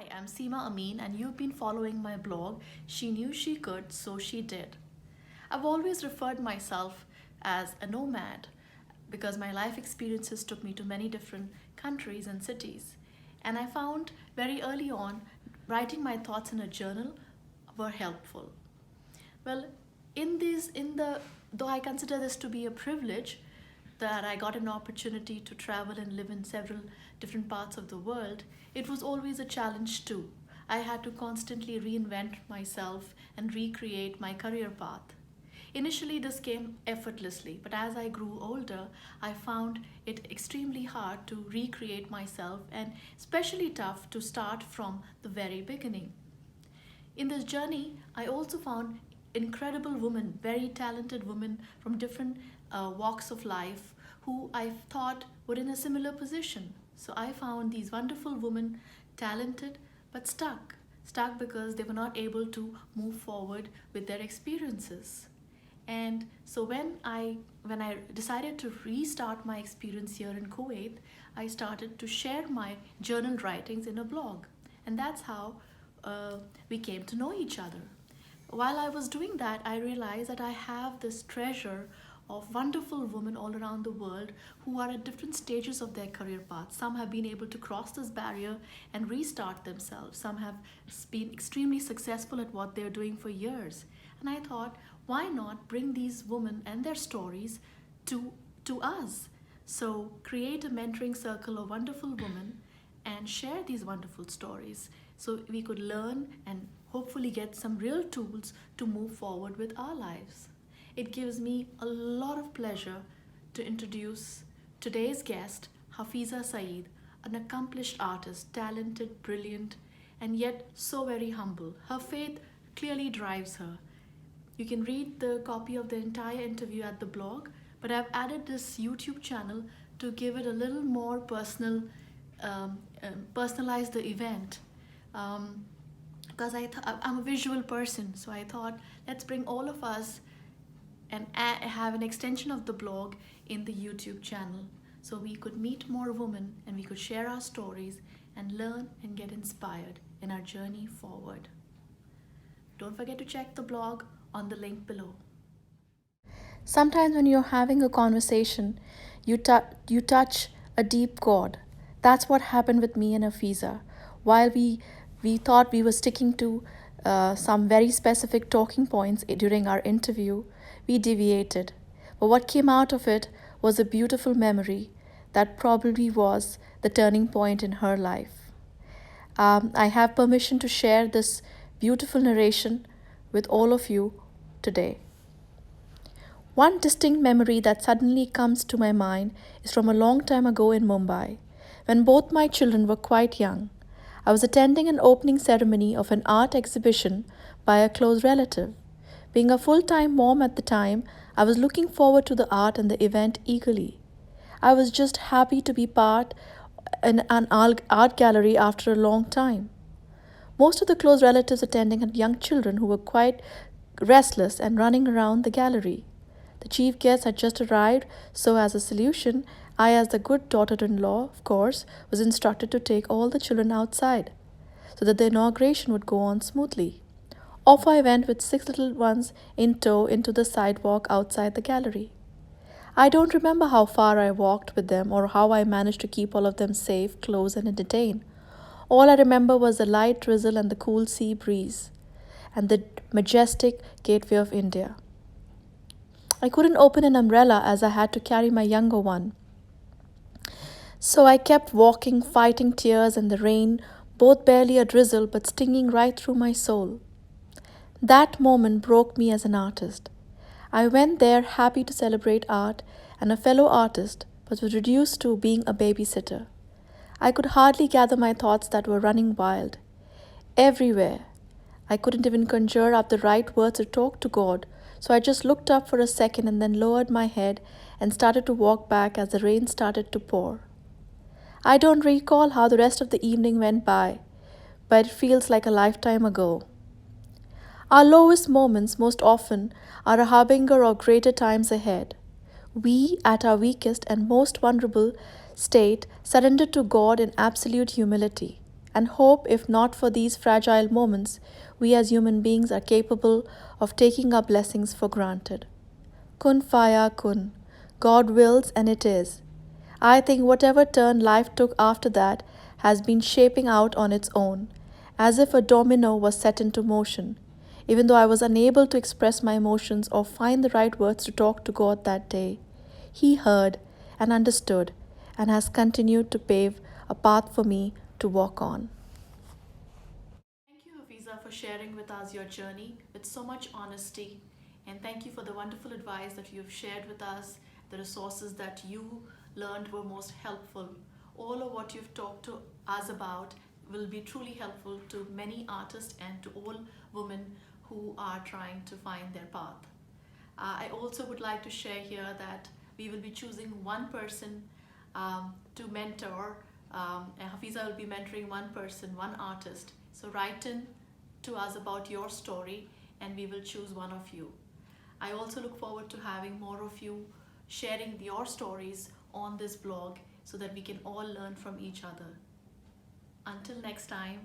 Hi, I'm Seema Amin, and you've been following my blog, She Knew She Could, So She Did. I've always referred myself as a nomad because my life experiences took me to many different countries and cities. And I found very early on writing my thoughts in a journal were helpful. Well, though I consider this to be a privilege that I got an opportunity to travel and live in several different parts of the world, it was always a challenge too. I had to constantly reinvent myself and recreate my career path. Initially, this came effortlessly, but as I grew older, I found it extremely hard to recreate myself and especially tough to start from the very beginning. In this journey, I also found incredible women, very talented women from different walks of life who I thought were in a similar position. So I found these wonderful women talented but stuck. Stuck because they were not able to move forward with their experiences. And so when I decided to restart my experience here in Kuwait, I started to share my journal writings in a blog, and that's how uh, we came to know each other. While I was doing that, I realized that I have this treasure of wonderful women all around the world who are at different stages of their career path. Some have been able to cross this barrier and restart themselves. Some have been extremely successful at what they're doing for years. And I thought, why not bring these women and their stories to, to us? So create a mentoring circle of wonderful women and share these wonderful stories so we could learn and hopefully get some real tools to move forward with our lives. It gives me a lot of pleasure to introduce today's guest, Hafiza Saeed, an accomplished artist, talented, brilliant, and yet so very humble. Her faith clearly drives her. You can read the copy of the entire interview at the blog, but I've added this YouTube channel to give it a little more personalize the event. Um, because I'm a visual person, so I thought let's bring all of us and have an extension of the blog in the YouTube channel so we could meet more women and we could share our stories and learn and get inspired in our journey forward. Don't forget to check the blog on the link below. Sometimes when you're having a conversation, you touch a deep chord. That's what happened with me and Afiza. While we thought we were sticking to some very specific talking points during our interview, we deviated. But what came out of it was a beautiful memory that probably was the turning point in her life. I have permission to share this beautiful narration with all of you today. One distinct memory that suddenly comes to my mind is from a long time ago in Mumbai, when both my children were quite young. I was attending an opening ceremony of an art exhibition by a close relative. Being a full time mom at the time, I was looking forward to the art and the event eagerly. I was just happy to be part in an art gallery after a long time. Most of the close relatives attending had young children who were quite restless and running around the gallery. The chief guest had just arrived, so as a solution, I, as the good daughter in law, of course, was instructed to take all the children outside so that the inauguration would go on smoothly. Off I went with six little ones in tow into the sidewalk outside the gallery. I don't remember how far I walked with them or how I managed to keep all of them safe, close, and entertained. All I remember was the light drizzle and the cool sea breeze and the majestic gateway of India. I couldn't open an umbrella as I had to carry my younger one. So I kept walking, fighting tears and the rain, both barely a drizzle but stinging right through my soul. That moment broke me as an artist. I went there happy to celebrate art and a fellow artist, but was reduced to being a babysitter. I could hardly gather my thoughts that were running wild. Everywhere. I couldn't even conjure up the right words to talk to God, so I just looked up for a second and then lowered my head and started to walk back as the rain started to pour. I don't recall how the rest of the evening went by, but it feels like a lifetime ago. Our lowest moments, most often, are a harbinger of greater times ahead. We, at our weakest and most vulnerable state, surrender to God in absolute humility. And hope, if not for these fragile moments, we as human beings are capable of taking our blessings for granted. Kun faya kun. God wills and it is. I think whatever turn life took after that has been shaping out on its own, as if a domino was set into motion. Even though I was unable to express my emotions or find the right words to talk to God that day, He heard and understood and has continued to pave a path for me to walk on. Thank you, Hafiza, for sharing with us your journey with so much honesty. And thank you for the wonderful advice that you've shared with us, the resources that you learned were most helpful. All of what you've talked to us about will be truly helpful to many artists and to all women who are trying to find their path. I also would like to share here that we will be choosing one person to mentor. And Hafiza will be mentoring one person, one artist. So write in to us about your story and we will choose one of you. I also look forward to having more of you sharing your stories on this blog so that we can all learn from each other. Until next time,